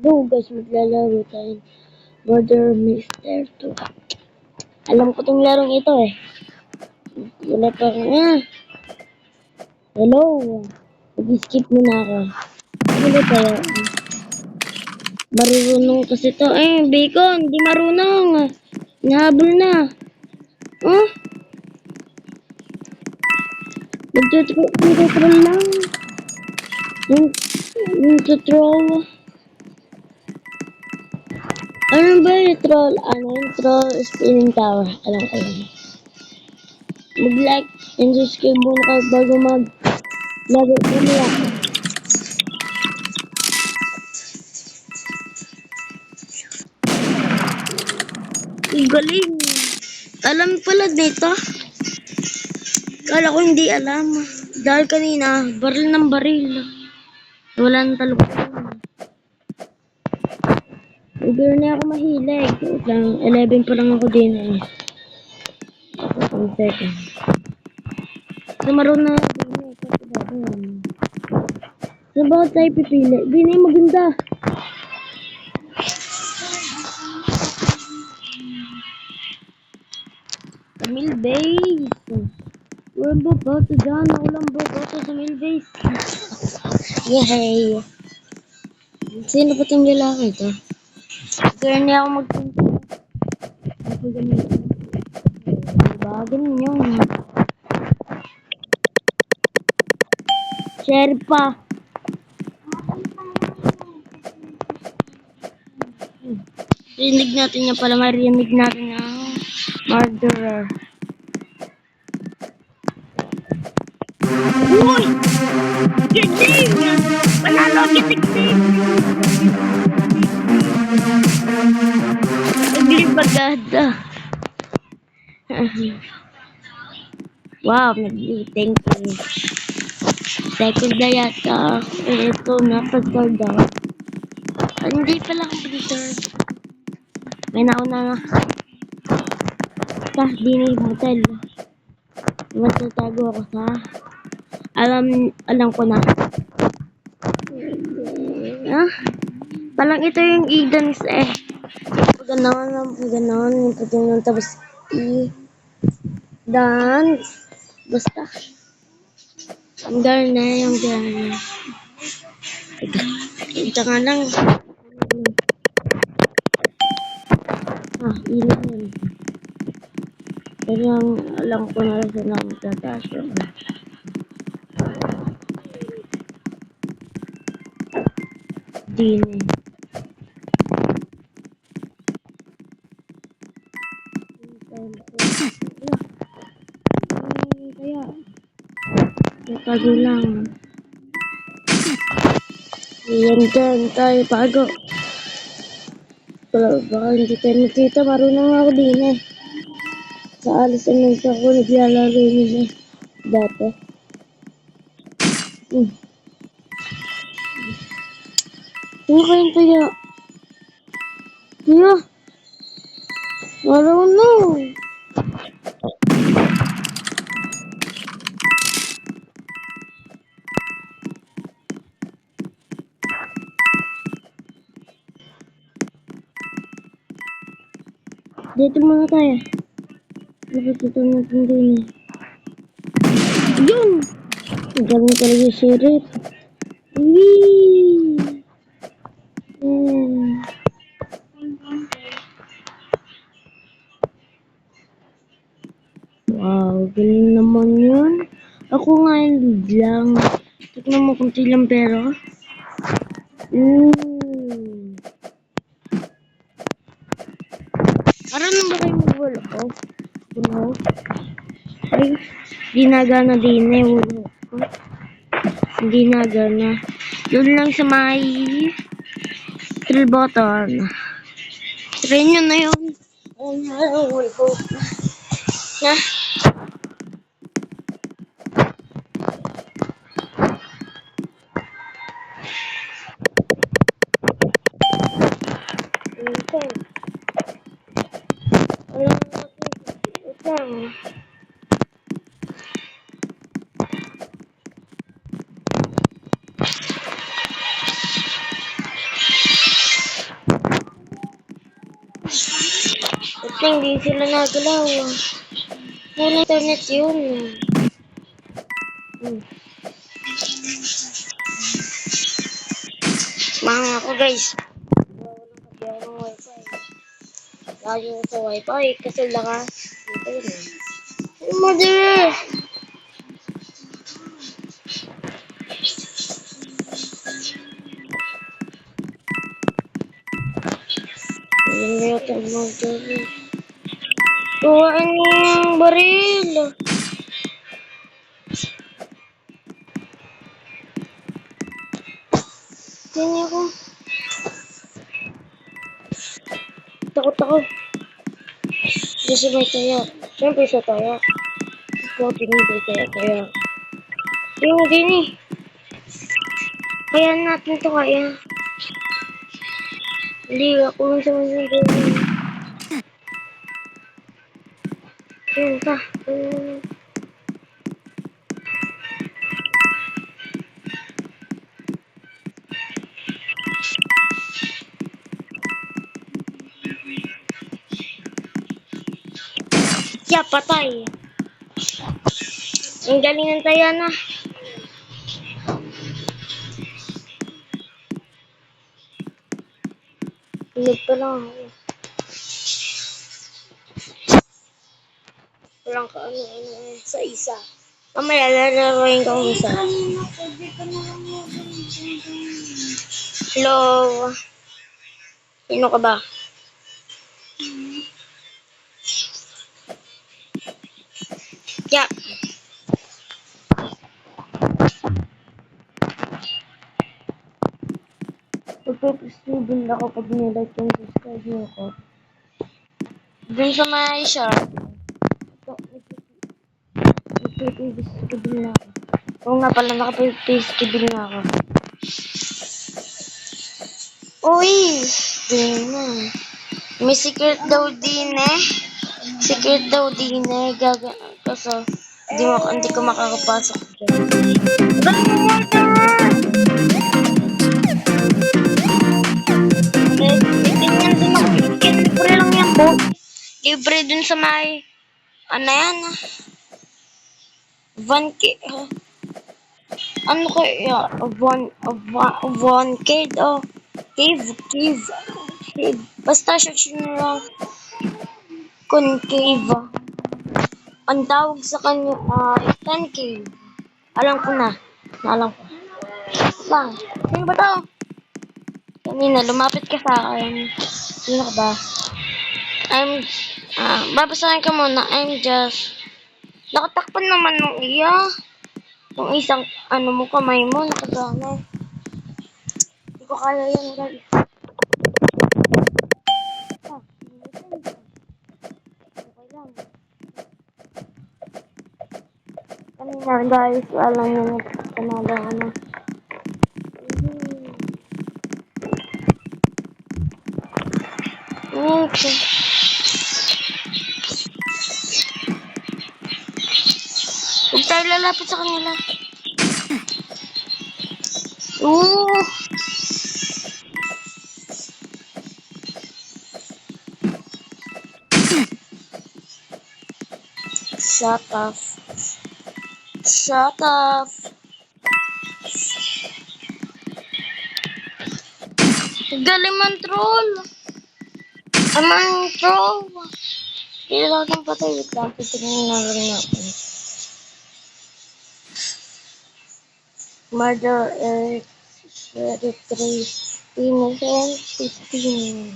Go guys, maglalaro tayo. Murder Mystery 2. Alam ko tong larong ito eh. Wala pa Hello. Mag-skip muna ako. Ano tayo? Marunong kasi to. Bacon, di marunong. Nahabol na. Oh, nagtutroll lang. Nagtutroll. Ano ba yung troll? Ano yung troll spinning tower? Alam ko lang. Mag-like and subscribe muna kayo bago mag-laro muna. Galing. Alam pala dito. Kala ko hindi alam. Dahil kanina, baril ng baril. Wala nang talong. Pero na ako mahilig. Wait lang, 11 pa lang ako din eh. 1 second. Samaroon na din eh. Kasi ba doon? Saan ba tayo pipili? Din eh, maganda. Camille Base. Walang boboto dyan. Walang boboto sa Camille Base. Yay! Sino ba itong lalaki ito? Kaya niya ako magpunta. Ako ganito. Diba? Ganun yun. Sherpa. Rinig natin yan pala. Marinig natin ang murderer. Uy! Giting! Panalo giting! Naglibagada. Wow, nagliting ko. Second na yata. Ito na, pag-third daw. Hindi pala ako pag-third. May nauna na. Sa Dini Hotel. Matatago ako sa... Alam ko na. Palang ito yung Edens eh. Pag-ganon. Yung pag-ganon. Tapos dance. Basta. Yung garna. Ito nga lang. Ilan yun. Pero alam ko na rin sila magtataas yun. Dini. Kaya tago lang. Yan dyan tayo bago. Pero baka hindi tayo makita. Marunong ako din eh. Sa alis ang ako naglalaro nila dati. Ano kayong kaya? Kaya? Marunong. Dito muna tayo. Dapat ito natin din eh. Yun! Ang galing talaga si Rip. Wee! Wow, galing naman yun. Ako nga yung lang. Tignan mo kung silang pera. Marunong ba kayo mag-wall off? Wall Ay, ginagana din eh. Wall off. Hindi nagana. Doon lang sa may thrill button. Try nyo na yun. Wall off. Na. Hindi sila nagalaw. Wala internet yun. Hmm. Mahal ako guys. Walang ng wifi. Lagi ko sa wifi kasi lakas. Dito yun eh. Oh, mother! Hindi na yata mother. Tuwaan niyo yung baril. Tingnan ako. Takot ako. Hindi siya may taya. Siyempre siya taya. Ikaw tinibay taya. Yung din eh. Kaya natin to kaya. Hindi ako sa mga ganyan. Yun ka. Kaya patay. Ang galing ng taya na. Tulog pa lang ako. Walang ka-ano sa isa. Mamaya lalaroin ko ang isa. Hello. Sino ka ba? Kaya. Pagpapastudent ako pag nilike yung subscribe niyo ako. Dun sa may shop. Nagpapastudent na ako. Oo nga pala, nakapagpastudent na ako. Uy! Dun na. May secret daw din eh. Secret daw din eh. Kaso, hindi ko makakapasok dyan. Tingnan din ako. Libre lang yan, bo. Libre dun sa may... Ano yan? 1K. Ano kaya? 1K? Oh. Cave. Basta search nyo lang. Concave. Ang tawag sa kanya ay concave. Alam ko na. Naalam ko. Bang, sino ba to? Kanina, lumapit ka sa akin. Sino ka ba? Babasahin ka muna. I'm just... Nakatakpan naman ng iya. Yung isang, mo, kamay mo, nakagana. Hindi ko kaya yan, guys. Okay lang. Kanina, guys, alam nyo na, kanada, Okay. Huwag tayo lalapit sa kanila. Ooh! Shut up. Galing man troll. Amang troll. Kailangan kang patay. Wait lang. Titignan na rin natin. Murder Eric 33 Innocent 15.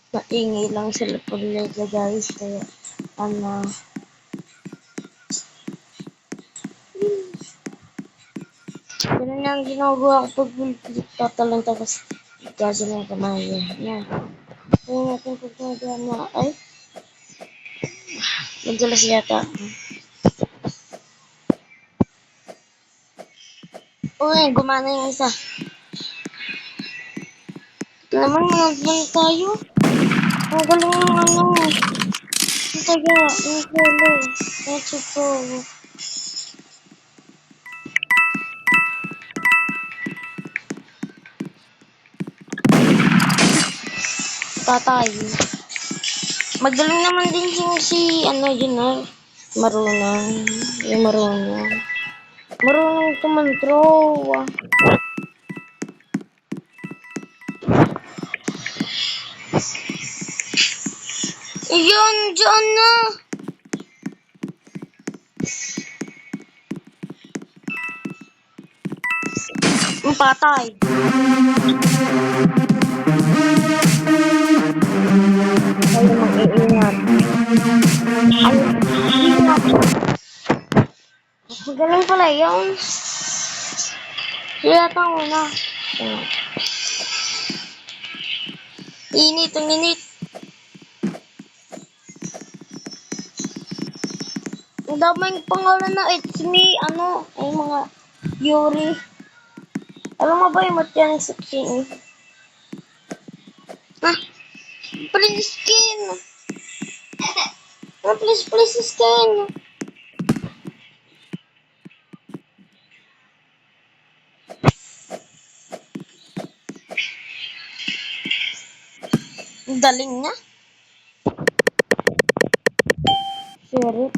Maingay lang sila pag-lega guys. Kaya ganun lang ginagawa ko pag tatalang tapos gagawin ng kamay. Yan. Kaya natin pagkagawa na ay nagdalas yata. Uy, gumana yung isa. Ito naman, nag-vlog tayo. Ang galing yung yung taga, yung solo. Yung super. Patay. Magaling naman din ano, yun na. Marunong. Yung marunong. Marunong tumantraw. Iyon, dyan na. Ang patay. Kayo mag-iingat. Ay, ingat. Magaling pala yun. Sila ka muna. Init, ang init. Ang daming pangalan na it's me, ano, ay mga Yuri. Alam mo ba yung matyan sa king? Ah, please skin. Ah, please skin. Ang galing na. Sheriff.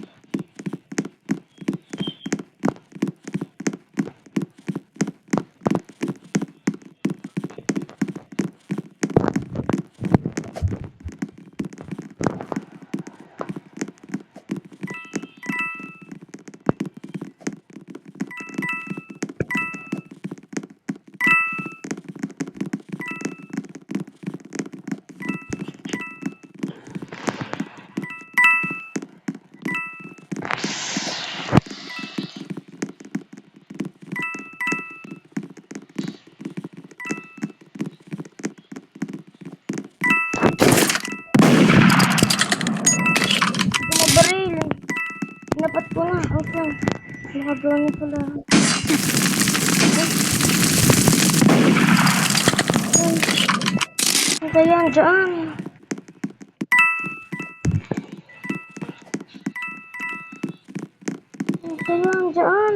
Baril. Dapat ko na. Okay. Naka-brownie pala. Ano kaya dyan? Ano kaya dyan?